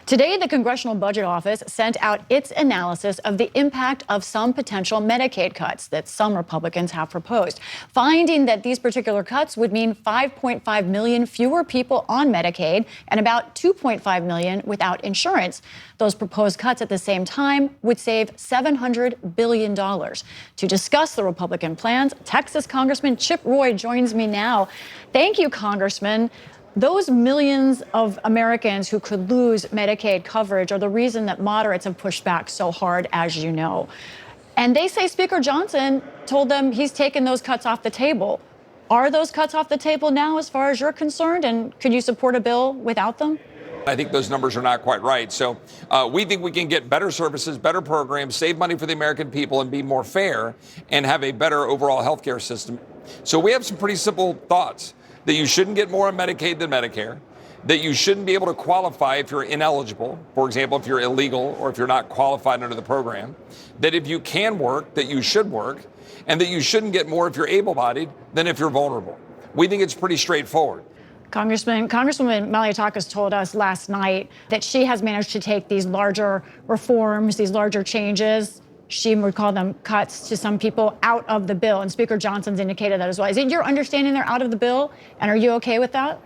Today, the Congressional Budget Office sent out its analysis of the impact of some potential Medicaid cuts that some Republicans have proposed, finding that these particular cuts would mean 5.5 million fewer people on Medicaid and about 2.5 million without insurance. Those proposed cuts at the same time would save $700 billion. To discuss the Republican plans, Texas Congressman Chip Roy joins me now. Thank you, Congressman. Those millions of Americans who could lose Medicaid coverage are the reason that moderates have pushed back so hard, as you know. And they say Speaker Johnson told them he's taken those cuts off the table. Are those cuts off the table now as far as you're concerned? And could you support a bill without them? I think those numbers are not quite right. So we think we can get better services, better programs, save money for the American people, and be more fair and have a better overall health care system. So we have some pretty simple thoughts. That you shouldn't get more on Medicaid than Medicare, that you shouldn't be able to qualify if you're ineligible, for example, if you're illegal or if you're not qualified under the program, that if you can work, that you should work, and that you shouldn't get more if you're able-bodied than if you're vulnerable. We think it's pretty straightforward. Congresswoman Malliotakis told us last night that she has managed to take these larger reforms, these larger changes, she would call them cuts to some people, out of the bill. And Speaker Johnson's indicated that as well. Is it your understanding they're out of the bill? And are you okay with that?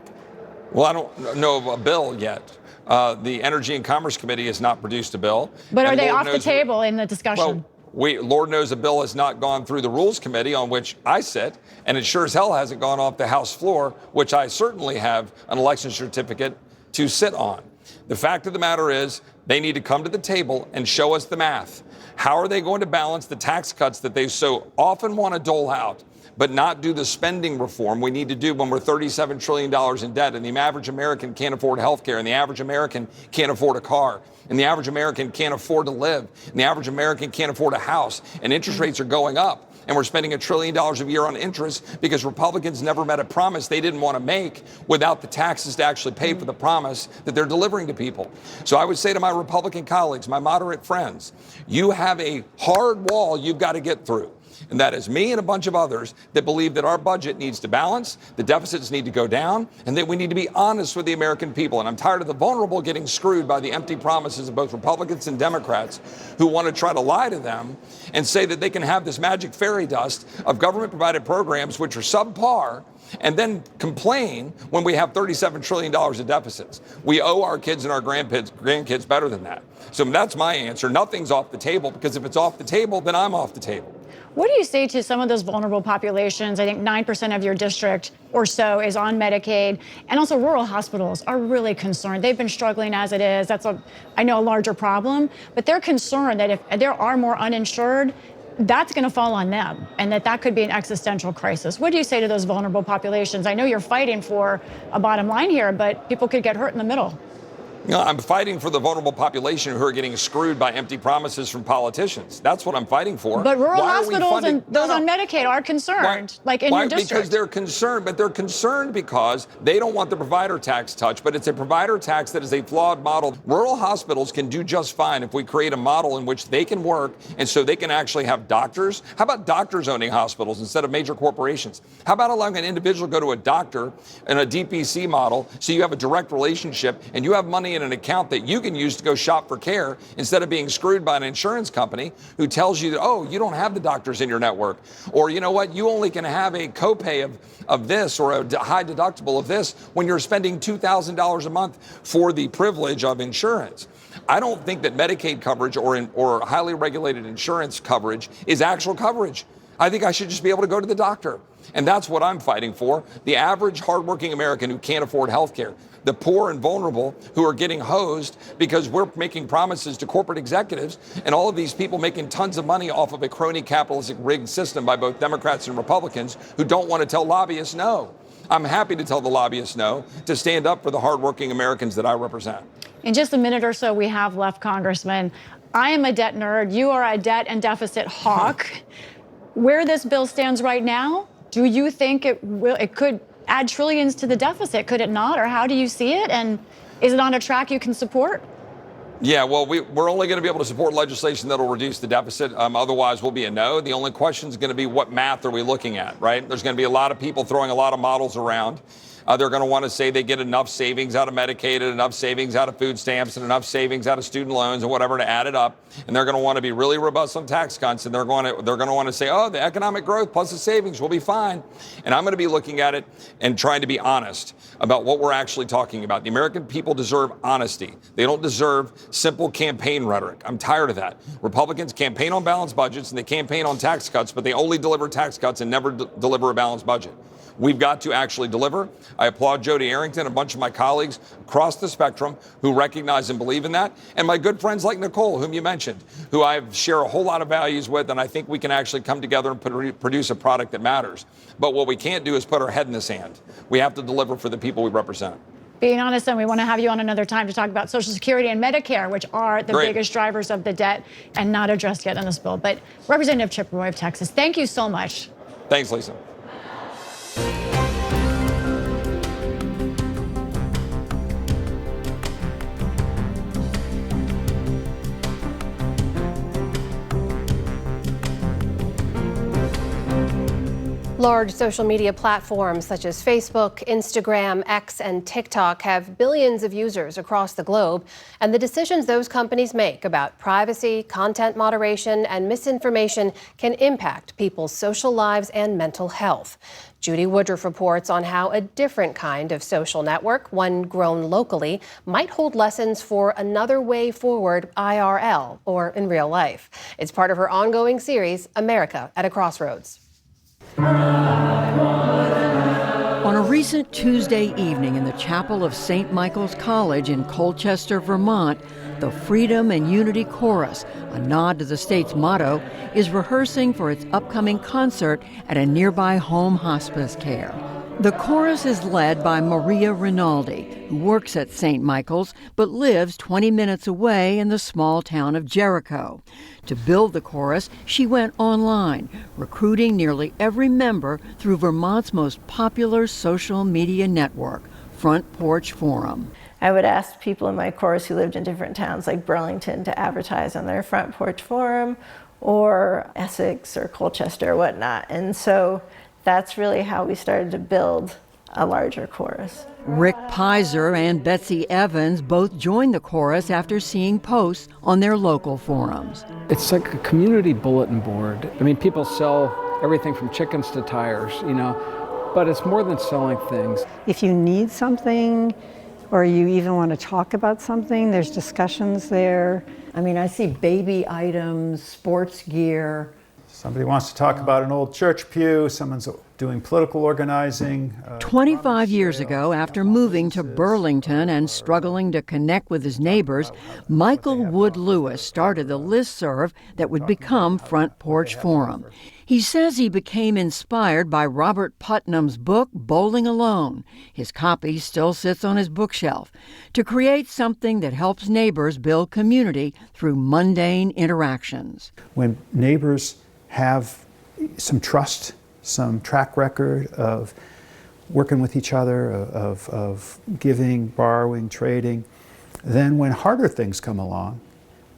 Well, I don't know of a bill yet. The Energy and Commerce Committee has not produced a bill. But are and they Lord off the knows- table in the discussion? Well, Lord knows a bill has not gone through the Rules Committee on which I sit, and it sure as hell hasn't gone off the House floor, which I certainly have an election certificate to sit on. The fact of the matter is, they need to come to the table and show us the math. How are they going to balance the tax cuts that they so often want to dole out, but not do the spending reform we need to do when we're $37 trillion in debt, and the average American can't afford health care, and the average American can't afford a car, and the average American can't afford to live, and the average American can't afford a house, and interest rates are going up. And we're spending $1 trillion a year on interest because Republicans never met a promise they didn't want to make without the taxes to actually pay for the promise that they're delivering to people. So I would say to my Republican colleagues, my moderate friends, you have a hard wall you've got to get through. And that is me and a bunch of others that believe that our budget needs to balance, the deficits need to go down, and that we need to be honest with the American people. And I'm tired of the vulnerable getting screwed by the empty promises of both Republicans and Democrats who want to try to lie to them and say that they can have this magic fairy dust of government-provided programs which are subpar, and then complain when we have $37 trillion of deficits. We owe our kids and our grandkids better than that. So that's my answer. Nothing's off the table, because if it's off the table, then I'm off the table. What do you say to some of those vulnerable populations? I think 9% of your district or so is on Medicaid, and also rural hospitals are really concerned. They've been struggling as it is. That's I know a larger problem, but they're concerned that if there are more uninsured, that's going to fall on them, and that could be an existential crisis. What do you say to those vulnerable populations? I know you're fighting for a bottom line here, but people could get hurt in the middle. No, I'm fighting for the vulnerable population who are getting screwed by empty promises from politicians. That's what I'm fighting for. But rural hospitals and those on Medicaid are concerned, like in your district. Because they're concerned, but they're concerned because they don't want the provider tax touched, but it's a provider tax that is a flawed model. Rural hospitals can do just fine if we create a model in which they can work, and so they can actually have doctors. How about doctors owning hospitals instead of major corporations? How about allowing an individual to go to a doctor in a DPC model so you have a direct relationship and you have money in an account that you can use to go shop for care instead of being screwed by an insurance company who tells you that, oh, you don't have the doctors in your network. Or, you know what, you only can have a copay of this or a high deductible of this when you're spending $2,000 a month for the privilege of insurance. I don't think that Medicaid coverage or highly regulated insurance coverage is actual coverage. I think I should just be able to go to the doctor. And that's what I'm fighting for. The average hardworking American who can't afford health care. The poor and vulnerable who are getting hosed because we're making promises to corporate executives, and all of these people making tons of money off of a crony capitalistic rigged system by both Democrats and Republicans who don't want to tell lobbyists no. I'm happy to tell the lobbyists no, to stand up for the hardworking Americans that I represent. In just a minute or so we have left, Congressman. I am a debt nerd. You are a debt and deficit hawk. Where this bill stands right now, do you think it could add trillions to the deficit? Could it not? Or how do you see it? And is it on a track you can support? Yeah, well, we're only going to be able to support legislation that will reduce the deficit. Otherwise, we'll be a no. The only question is going to be what math are we looking at, right? There's going to be a lot of people throwing a lot of models around. They're going to want to say they get enough savings out of Medicaid and enough savings out of food stamps and enough savings out of student loans and whatever to add it up. And they're going to want to be really robust on tax cuts. And they're going to want to say, oh, the economic growth plus the savings will be fine. And I'm going to be looking at it and trying to be honest about what we're actually talking about. The American people deserve honesty. They don't deserve simple campaign rhetoric. I'm tired of that. Republicans campaign on balanced budgets and they campaign on tax cuts, but they only deliver tax cuts and never deliver a balanced budget. We've got to actually deliver. I applaud Jody Arrington, a bunch of my colleagues across the spectrum who recognize and believe in that, and my good friends like Nicole, whom you mentioned, who I share a whole lot of values with, and I think we can actually come together and produce a product that matters. But what we can't do is put our head in the sand. We have to deliver for the people we represent. Being honest, and we want to have you on another time to talk about Social Security and Medicare, which are the biggest drivers of the debt and not addressed yet in this bill. But Representative Chip Roy of Texas, thank you so much. Thanks, Lisa. Large social media platforms such as Facebook, Instagram, X, and TikTok have billions of users across the globe, and the decisions those companies make about privacy, content moderation, and misinformation can impact people's social lives and mental health. Judy Woodruff reports on how a different kind of social network, one grown locally, might hold lessons for another way forward IRL, or in real life. It's part of her ongoing series, America at a Crossroads. On a recent Tuesday evening in the chapel of St. Michael's College in Colchester, Vermont, the Freedom and Unity Chorus, a nod to the state's motto, is rehearsing for its upcoming concert at a nearby home hospice care. The chorus is led by Maria Rinaldi, who works at St. Michael's but lives 20 minutes away in the small town of Jericho. To build the chorus, she went online, recruiting nearly every member through Vermont's most popular social media network, Front Porch Forum. I would ask people in my chorus who lived in different towns like Burlington to advertise on their Front Porch Forum, or Essex or Colchester or whatnot. And so that's really how we started to build a larger chorus. Rick Pizer and Betsy Evans both joined the chorus after seeing posts on their local forums. It's like a community bulletin board. I mean, people sell everything from chickens to tires, but it's more than selling things. If you need something, or you even want to talk about something, there's discussions there. I mean, I see baby items, sports gear. Somebody wants to talk about an old church pew, someone's doing political organizing. 25 years ago, after moving to Burlington and struggling to connect with his neighbors, Michael Wood Lewis started the listserv that would become Front Porch Forum. He says he became inspired by Robert Putnam's book, Bowling Alone. His copy still sits on his bookshelf, to create something that helps neighbors build community through mundane interactions. When neighbors have some trust, some track record of working with each other, of giving, borrowing, trading, then when harder things come along,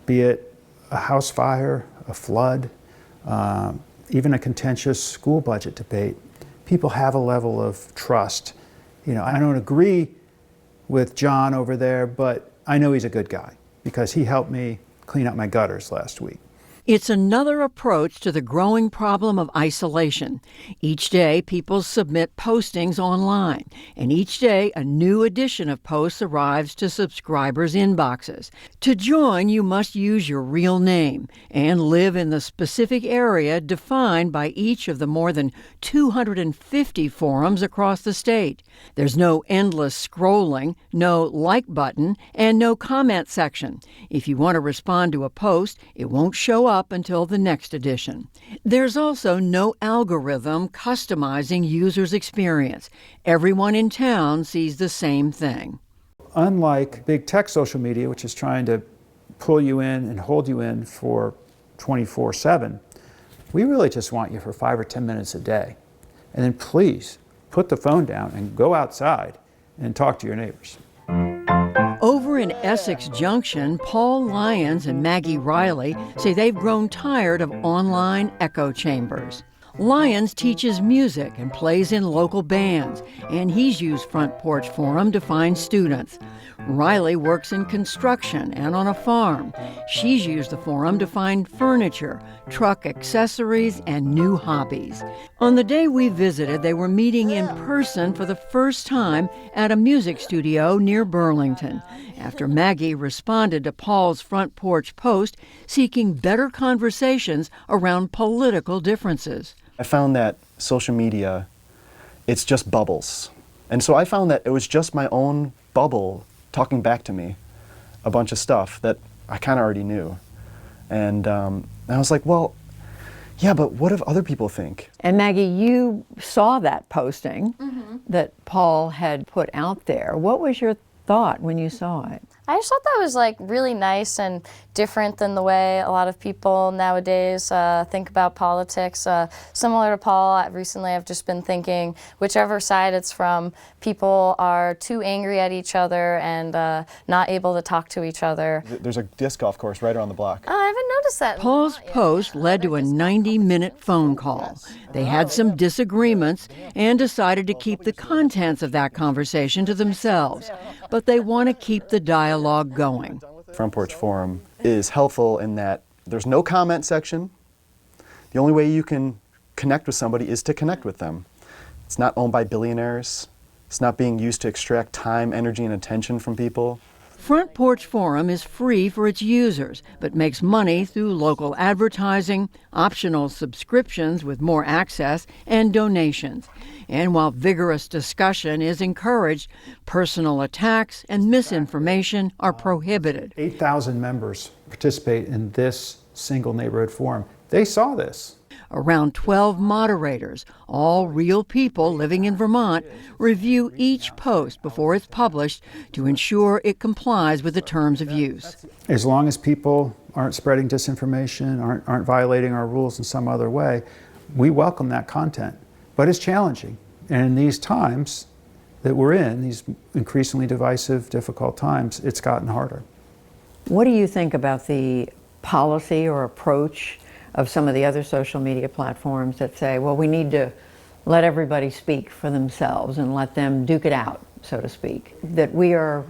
be it a house fire, a flood, even a contentious school budget debate, people have a level of trust. I don't agree with John over there, but I know he's a good guy because he helped me clean out my gutters last week. It's another approach to the growing problem of isolation. Each day, people submit postings online, and each day, a new edition of posts arrives to subscribers' inboxes. To join, you must use your real name and live in the specific area defined by each of the more than 250 forums across the state. There's no endless scrolling, no like button, and no comment section. If you want to respond to a post, it won't show up until the next edition. There's also no algorithm customizing users' experience. Everyone in town sees the same thing. Unlike big tech social media, which is trying to pull you in and hold you in for 24/7, we really just want you for 5 or 10 minutes a day. And then please put the phone down and go outside and talk to your neighbors. Over in Essex Junction, Paul Lyons and Maggie Riley say they've grown tired of online echo chambers. Lyons teaches music and plays in local bands, and he's used Front Porch Forum to find students. Riley works in construction and on a farm. She's used the forum to find furniture, truck accessories, and new hobbies. On the day we visited, they were meeting in person for the first time at a music studio near Burlington, after Maggie responded to Paul's Front Porch post seeking better conversations around political differences. I found that social media, it's just bubbles. And so I found that it was just my own bubble talking back to me a bunch of stuff that I kind of already knew. And I was like, well, yeah, but what if other people think? And Maggie, you saw that posting that Paul had put out there. What was your thought when you saw it? I just thought that was like really nice and different than the way a lot of people nowadays think about politics. Similar to Paul, recently I've just been thinking whichever side it's from, people are too angry at each other and not able to talk to each other. There's a disc golf course right around the block. Oh, I haven't noticed that. Paul's post led to a 90-minute phone call. They had some disagreements and decided to keep the contents of that conversation to themselves, but they want to keep the dialogue going. Front Porch Forum is helpful in that there's no comment section. The only way you can connect with somebody is to connect with them. It's not owned by billionaires. It's not being used to extract time, energy, and attention from people. Front Porch Forum is free for its users, but makes money through local advertising, optional subscriptions with more access, and donations. And while vigorous discussion is encouraged, personal attacks and misinformation are prohibited. 8,000 members participate in this single neighborhood forum. They saw this. Around 12 moderators, all real people living in Vermont, review each post before it's published to ensure it complies with the terms of use. As long as people aren't spreading disinformation, aren't violating our rules in some other way, we welcome that content. But it's challenging. And in these times that we're in, these increasingly divisive, difficult times, it's gotten harder. What do you think about the policy or approach of some of the other social media platforms that say, well, we need to let everybody speak for themselves and let them duke it out, so to speak, that we are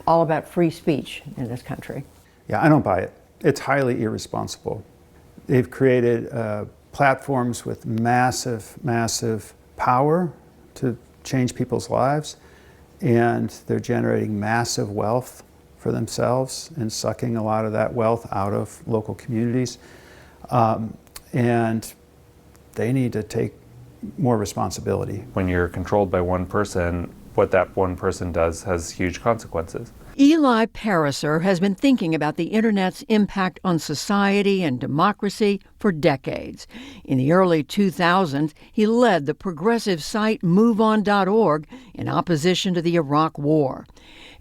all about free speech in this country? Yeah, I don't buy it. It's highly irresponsible. They've created platforms with massive, massive power to change people's lives, and they're generating massive wealth for themselves and sucking a lot of that wealth out of local communities. And they need to take more responsibility. When you're controlled by one person, what that one person does has huge consequences. Eli Pariser has been thinking about the Internet's impact on society and democracy for decades. In the early 2000s, he led the progressive site MoveOn.org in opposition to the Iraq War.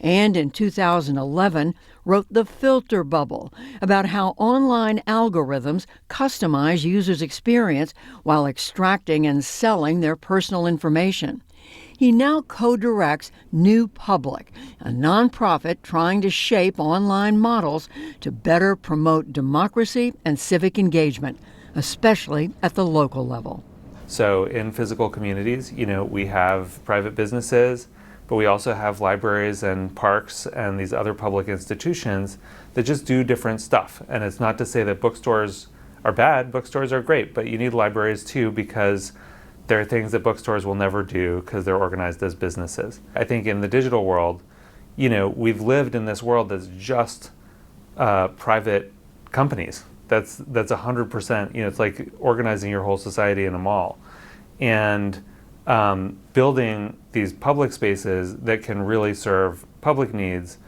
And in 2011, wrote The Filter Bubble about how online algorithms customize users' experience while extracting and selling their personal information. He now co-directs New Public, a nonprofit trying to shape online models to better promote democracy and civic engagement, especially at the local level. So in physical communities, we have private businesses, but we also have libraries and parks and these other public institutions that just do different stuff. And it's not to say that bookstores are bad. Bookstores are great, but you need libraries too, because there are things that bookstores will never do because they're organized as businesses. I think in the digital world, we've lived in this world that's just private companies. That's 100%, it's like organizing your whole society in a mall. And building these public spaces that can really serve public needs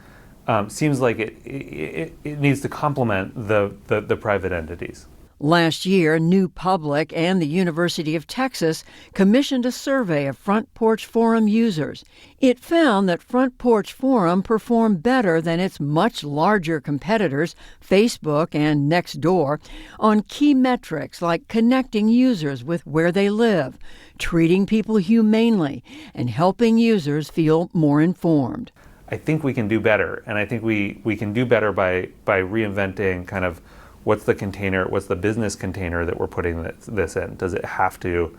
seems like it needs to complement the private entities. Last year, New Public and the University of Texas commissioned a survey of Front Porch Forum users. It found that Front Porch Forum performed better than its much larger competitors, Facebook and Nextdoor, on key metrics like connecting users with where they live, treating people humanely, and helping users feel more informed. I think we can do better, and I think we can do better by reinventing kind of what's the container, what's the business container that we're putting this in? Does it have to,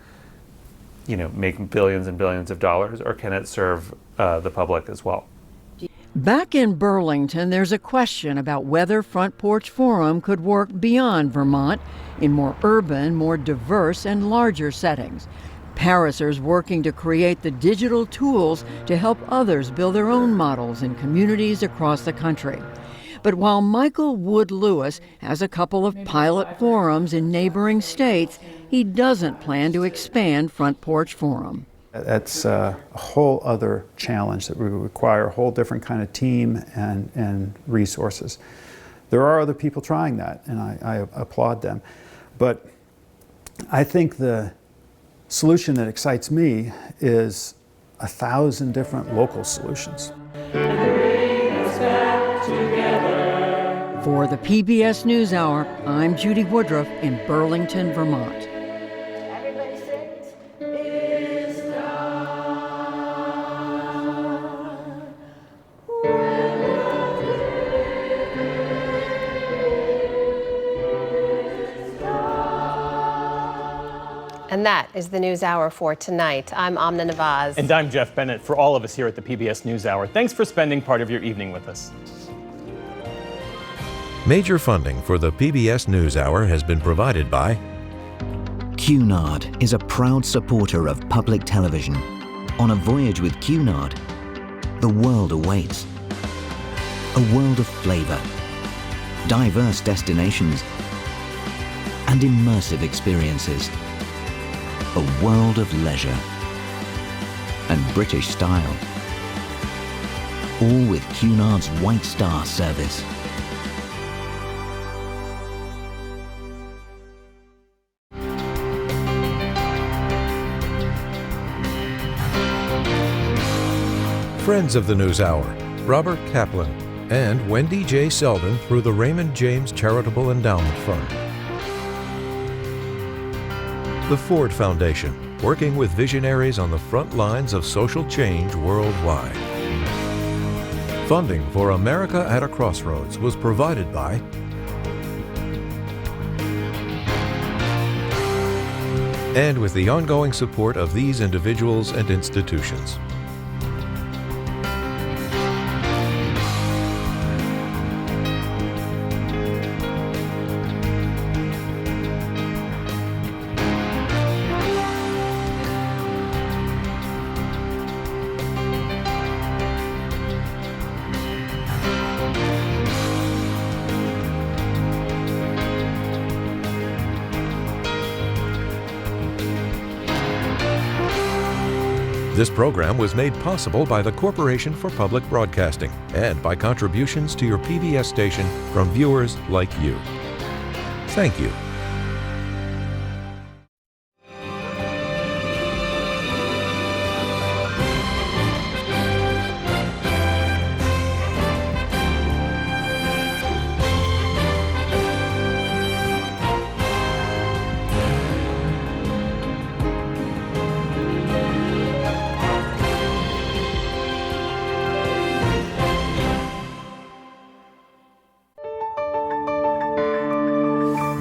make billions and billions of dollars, or can it serve the public as well? Back in Burlington, there's a question about whether Front Porch Forum could work beyond Vermont in more urban, more diverse, and larger settings. Pariser's working to create the digital tools to help others build their own models in communities across the country. But while Michael Wood Lewis has a couple of pilot forums in neighboring states, he doesn't plan to expand Front Porch Forum. That's a whole other challenge that would require a whole different kind of team and resources. There are other people trying that, and I applaud them. But I think the solution that excites me is 1,000 different local solutions. Bring us back to For the PBS NewsHour, I'm Judy Woodruff in Burlington, Vermont. And that is the NewsHour for tonight. I'm Amna Nawaz. And I'm Jeff Bennett. For all of us here at the PBS NewsHour, thanks for spending part of your evening with us. Major funding for the PBS NewsHour has been provided by Cunard is a proud supporter of public television. On a voyage with Cunard, the world awaits. A world of flavor, diverse destinations, and immersive experiences. A world of leisure and British style. All with Cunard's White Star service. Friends of the NewsHour, Robert Kaplan, and Wendy J. Selden through the Raymond James Charitable Endowment Fund. The Ford Foundation, working with visionaries on the front lines of social change worldwide. Funding for America at a Crossroads was provided by and with the ongoing support of these individuals and institutions. This program was made possible by the Corporation for Public Broadcasting and by contributions to your PBS station from viewers like you. Thank you.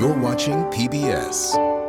You're watching PBS.